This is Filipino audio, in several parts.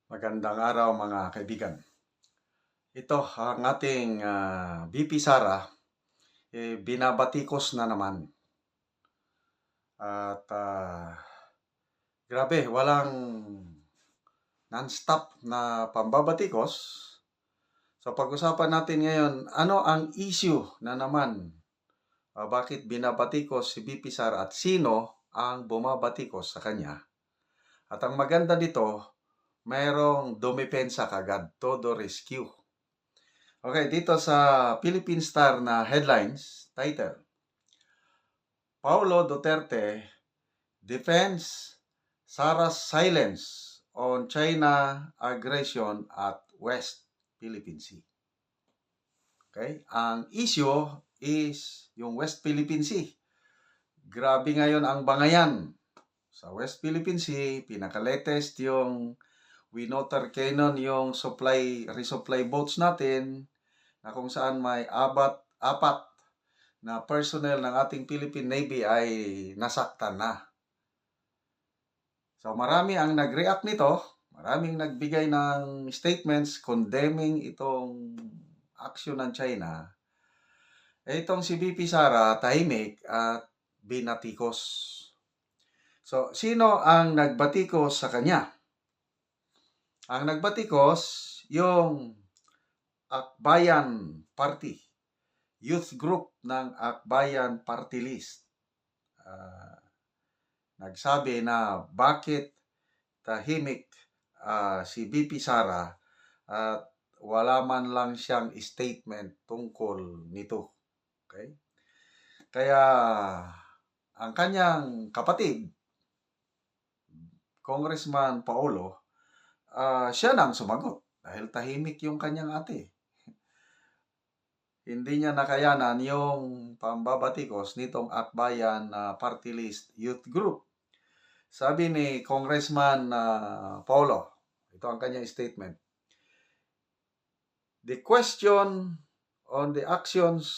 Magandang araw mga kaibigan. Ito ang ating VP Sara, binabatikos na naman. At grabe, walang non-stop na pambabatikos. So pag-usapan natin ngayon, ano ang issue na naman? Bakit binabatikos si VP Sara at sino ang bumabatikos sa kanya? At ang maganda dito, mayroong dumipensa kagad, todo rescue. Okay, dito sa Philippine Star na headlines, title, Paulo Duterte defends Sara's silence on China aggression at West Philippine Sea. Okay, ang issue is yung West Philippine Sea. Grabe ngayon ang bangayan sa West Philippine Sea. Pinaka-latest yung Winotter Cannon, yung resupply boats natin, na kung saan may apat na personnel ng ating Philippine Navy ay nasaktan na. So marami ang nag-react nito, maraming nagbigay ng statements condemning itong action ng China. Itong si VP Sara, tahimik at binatikos. So, sino ang nagbatikos sa kanya? Ang nagbatikos, yung Akbayan Party, youth group ng Akbayan Party List. Nagsabi na bakit tahimik si VP Sara at wala man lang siyang statement tungkol nito. Okay? Kaya ang kanyang kapatid, Congressman Paulo, siya nang sumagot dahil tahimik yung kanyang ate. Hindi niya nakayanan yung pambabatikos nitong Akbayan Party List Youth Group. Sabi ni Congressman Paulo, ito ang kanyang statement, the question on the actions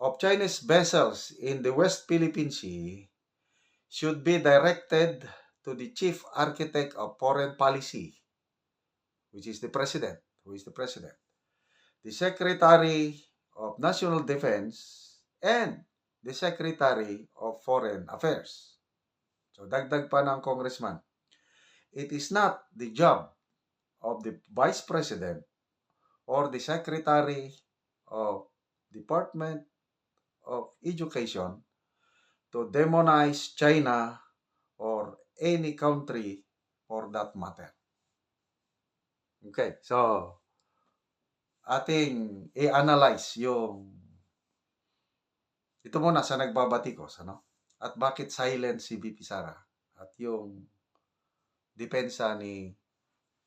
of Chinese vessels in the West Philippine Sea should be directed to the chief architect of foreign policy, which is the president, the Secretary of National Defense, and the Secretary of Foreign Affairs. So dagdag pa ng congressman, it is not the job of the Vice President or the Secretary of Department of Education to demonize China or any country for that matter. Okay, so ating i-analyze yung ito muna sa nagbabatikos, ano? At bakit silent si VP Sara at yung depensa ni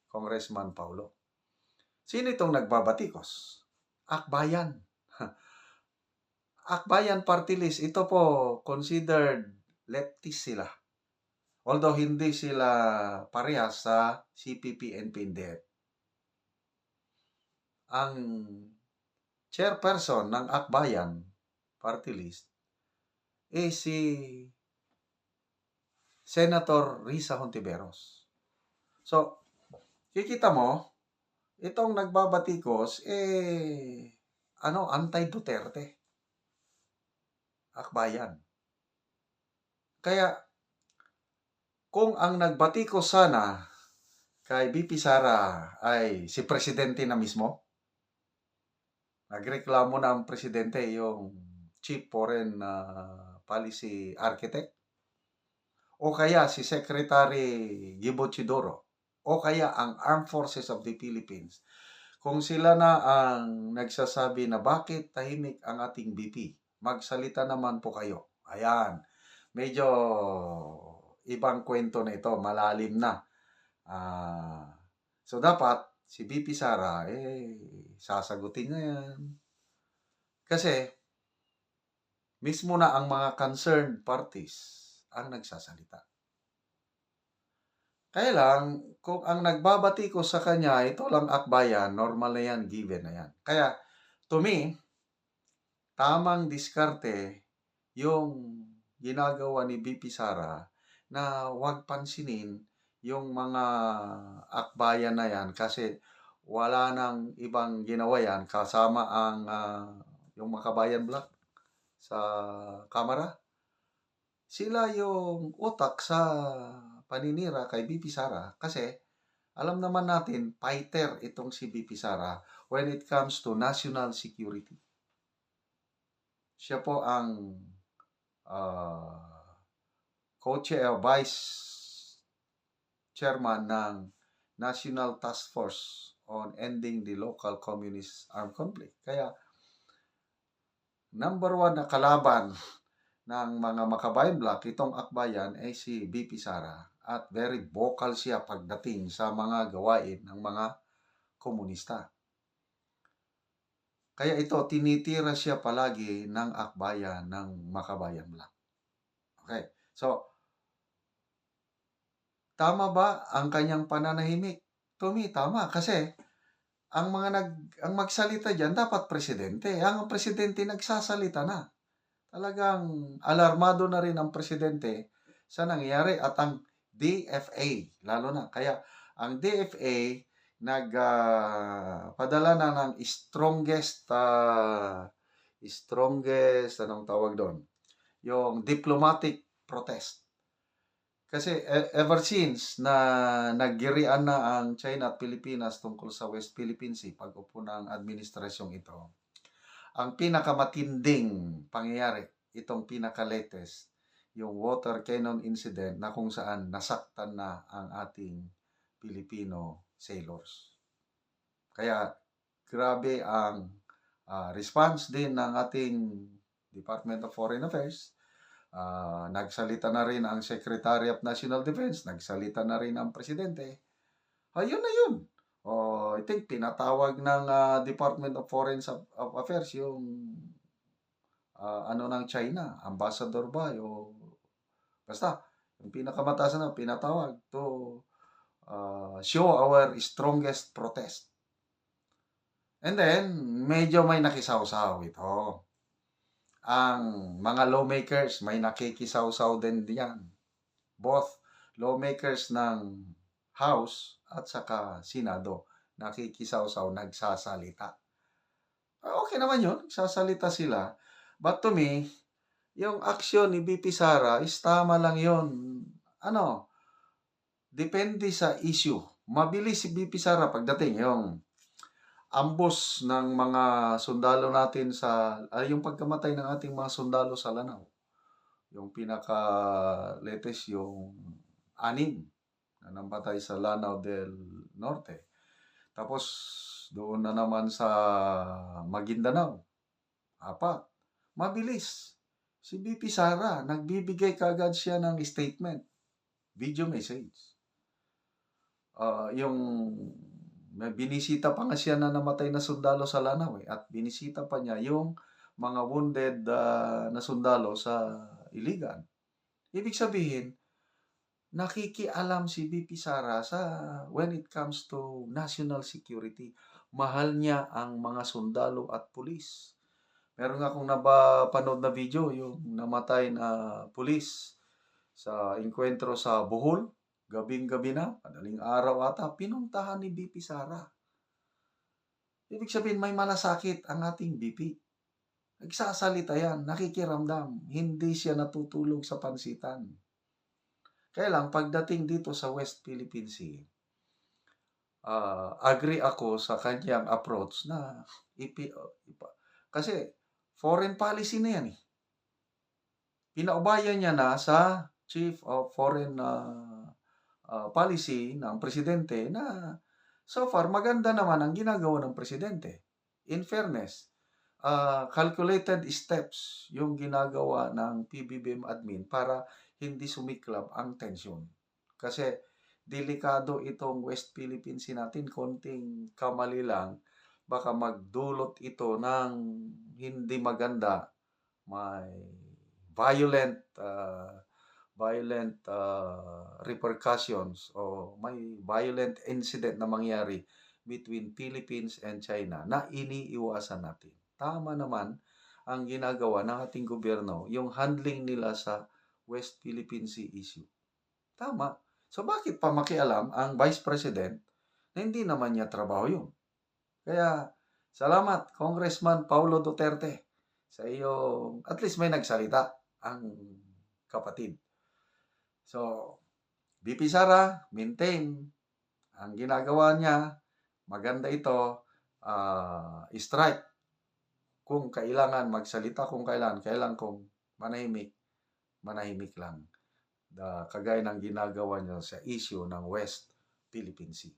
Congressman Paulo. Sino itong nagbabatikos? Akbayan. Akbayan Party List, ito po considered leftist sila. Although hindi sila parehas sa CPP and PINDEP. Ang chairperson ng Akbayan Party List si Senator Risa Hontiveros. So, kikita mo, itong nagbabatikos, anti-Duterte. Akbayan. Kaya, kung ang nagbatikos sana kay VP Sara ay si Presidente na mismo, nagreklamo na ang Presidente, yung Chief Foreign Policy Architect, o kaya si Secretary Gibo Chidoro, o kaya ang Armed Forces of the Philippines, kung sila na ang nagsasabi na bakit tahimik ang ating VP, magsalita naman po kayo. Ayan, medyo ibang kwento na ito, malalim na. So dapat si VP Sara, sasagutin na yan. Kasi, mismo na ang mga concerned parties ang nagsasalita. Kaya lang, kung ang nagbabatiko sa kanya, ito lang Akbayan, normal na yan, given na yan. Kaya, to me, tamang diskarte yung ginagawa ni VP Sara na huwag pansinin yung mga akbayan na yan kasi wala nang ibang ginawa yan kasama ang yung mga kabayan black sa Kamara. Sila yung utak sa paninira kay BP Sara kasi alam naman natin fighter itong si BP Sara when it comes to national security. Siya po ang co-chair, vice chairman ng National Task Force on Ending the Local Communist Armed Conflict. Kaya, number one na kalaban ng mga Makabayan Black, itong akbayan ay si BP Sara. At very vocal siya pagdating sa mga gawain ng mga komunista. Kaya ito, tinitira siya palagi ng akbayan ng Makabayan Black. Okay, so, tama ba ang kanyang pananahimik? To me, tama. Kasi, ang magsalita diyan dapat presidente. Ang presidente nagsasalita na. Talagang alarmado na rin ang presidente sa nangyayari at ang DFA lalo na. Kaya ang DFA nagpadala na ng strongest anong tawag doon? Yung diplomatic protest. Kasi ever since na naggirian na ang China at Pilipinas tungkol sa West Philippine Sea, pag-upo ng administrasyong ito, ang pinakamatinding pangyayari, itong pinaka-latest, yung water cannon incident na kung saan nasaktan na ang ating Filipino sailors. Kaya grabe ang response din ng ating Department of Foreign Affairs. Nagsalita na rin ang Secretary of National Defense, nagsalita na rin ang Presidente. Ayun na yun. I think pinatawag ng Department of Foreign Affairs yung ng China, ambassador ba? Basta, yung pinakamataas na pinatawag to show our strongest protest. And then, medyo may nakisawsaw ito. Ang mga lawmakers, may nakikisaw-saw din diyan. Both lawmakers ng House at saka Senado, nakikisaw-saw, nagsasalita. Okay naman yun, nagsasalita sila. But to me, yung aksyon ni BP Sara is tama lang yun. Depende sa issue. Mabilis si BP Sara pagdating yung ambos ng mga sundalo natin yung pagkamatay ng ating mga sundalo sa Lanao. Yung pinaka-latest, yung 6 na namatay sa Lanao del Norte. Tapos, doon na naman sa Maguindanao, 4. Mabilis. Si BP Sara, nagbibigay kagad siya ng statement, video message. Yung may binisita pa nga siya na namatay na sundalo sa Lanao at binisita pa niya yung mga wounded na sundalo sa Iligan. Ibig sabihin, nakikialam si BP Sara when it comes to national security. Mahal niya ang mga sundalo at pulis. Meron nga akong napanood na video, yung namatay na pulis sa enkwentro sa Bohol. Gabing-gabi na, madaling araw ata, pinuntahan ni BP Sara. Ibig sabihin, may malasakit ang ating BP. Nagsasalita yan, nakikiramdam, hindi siya natutulog sa pansitan. Kaya lang, pagdating dito sa West Philippine Sea, agree ako sa kanyang approach na kasi foreign policy na yan eh. Pinaubayan niya na sa Chief of Foreign Policy ng Presidente na so far maganda naman ang ginagawa ng Presidente. In fairness, calculated steps yung ginagawa ng PBBM admin para hindi sumiklab ang tensyon. Kasi delikado itong West Philippine Sea natin, konting kamali lang, baka magdulot ito ng hindi maganda, may violent repercussions o may violent incident na mangyari between Philippines and China na iniiwasan natin. Tama naman ang ginagawa ng ating gobyerno, yung handling nila sa West Philippine Sea issue. Tama. So bakit pa makialam ang Vice President na hindi naman niya trabaho yun? Kaya salamat Congressman Paulo Duterte sa iyong at least may nagsalita ang kapatid. So VP Sara, maintain ang ginagawa niya. Maganda ito. Strike kung kailangan magsalita, kung kailan kung manahimik, manahimik lang. Kagaya ng ginagawa niya sa issue ng West Philippine Sea.